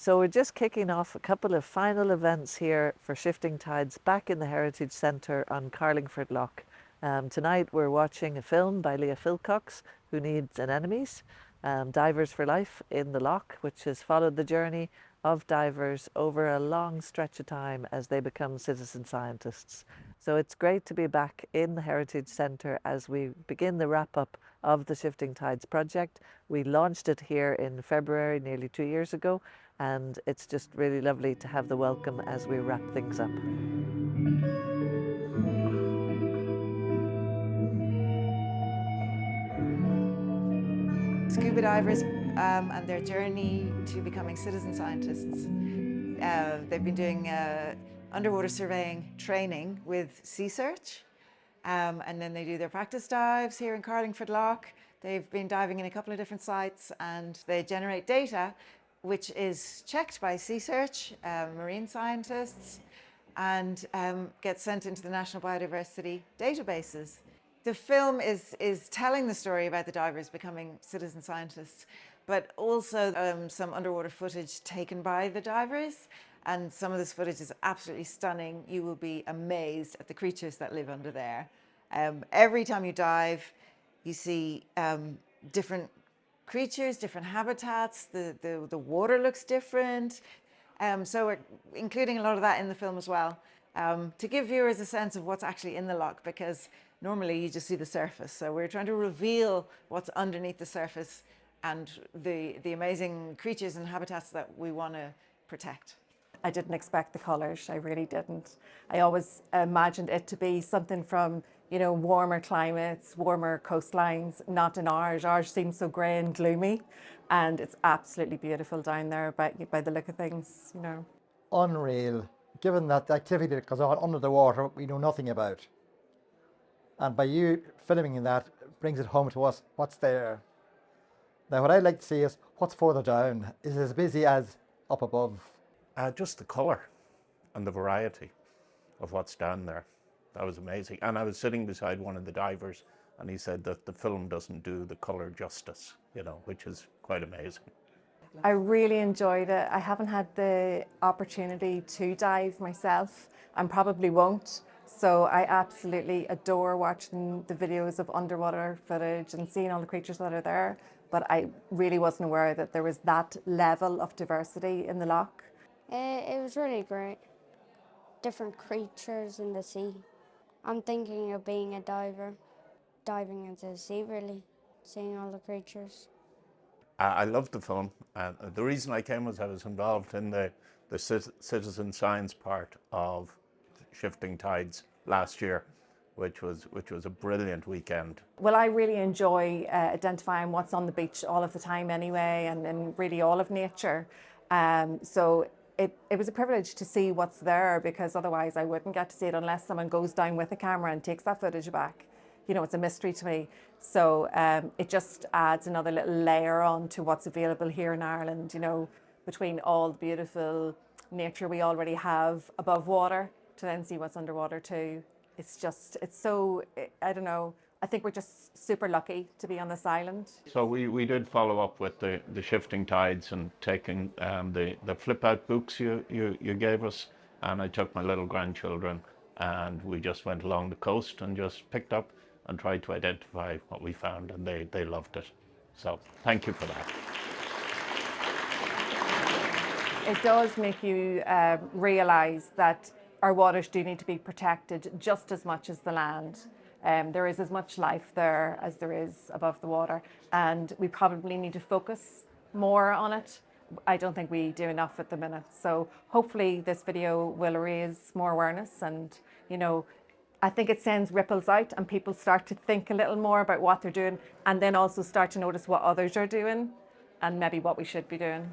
So we're just kicking off a couple of final events here for Shifting Tides back in the Heritage Centre on Carlingford Lough. Tonight we're watching a film by Leah Philcox, who needs Anemones, Divers for Life in the Lough, which has followed the journey of divers over a long stretch of time as they become citizen scientists. So it's great to be back in the Heritage Centre as we begin the wrap up of the Shifting Tides project. We launched it here in February, nearly 2 years ago, and it's just really lovely to have the welcome as we wrap things up. Scuba divers and their journey to becoming citizen scientists. They've been doing underwater surveying training with Sea Search, and then they do their practice dives here in Carlingford Lough. They've been diving in a couple of different sites, and they generate data which is checked by Sea Search, marine scientists, and gets sent into the National Biodiversity databases. The film is telling the story about the divers becoming citizen scientists, but also some underwater footage taken by the divers. And some of this footage is absolutely stunning. You will be amazed at the creatures that live under there. Every time you dive, you see different creatures, different habitats. The water looks different. So we're including a lot of that in the film as well, to give viewers a sense of what's actually in the lough, because normally you just see the surface. So we're trying to reveal what's underneath the surface and the amazing creatures and habitats that we want to protect. I didn't expect the colours, I really didn't. I always imagined it to be something from, warmer climates, warmer coastlines, not in ours. Ours seems so grey and gloomy, and it's absolutely beautiful down there by the look of things, Unreal, given that the activity that goes on under the water we know nothing about. And by you filming that, it brings it home to us what's there. Now what I'd like to see is what's further down. Is it as busy as up above? Just the colour and the variety of what's down there. That was amazing. And I was sitting beside one of the divers, and he said that the film doesn't do the colour justice, which is quite amazing. I really enjoyed it. I haven't had the opportunity to dive myself, and probably won't. So I absolutely adore watching the videos of underwater footage and seeing all the creatures that are there. But I really wasn't aware that there was that level of diversity in the lough. It was really great. Different creatures in the sea. I'm thinking of being a diver, diving into the sea really, seeing all the creatures. I loved the film. The reason I came was I was involved in the citizen science part of Shifting Tides last year, which was a brilliant weekend. Well, I really enjoy identifying what's on the beach all of the time anyway, and really all of nature. So it was a privilege to see what's there, because otherwise I wouldn't get to see it unless someone goes down with a camera and takes that footage back. It's a mystery to me. So it just adds another little layer on to what's available here in Ireland, between all the beautiful nature we already have above water, to then see what's underwater too. It's so, I don't know, I think we're just super lucky to be on this island. So we did follow up with the Shifting Tides and taking the flip out books you gave us, and I took my little grandchildren and we just went along the coast and just picked up and tried to identify what we found, and they loved it. So thank you for that. It does make you realise that our waters do need to be protected just as much as the land. There is as much life there as there is above the water, and we probably need to focus more on it. I don't think we do enough at the minute. So hopefully this video will raise more awareness, and I think it sends ripples out and people start to think a little more about what they're doing, and then also start to notice what others are doing and maybe what we should be doing.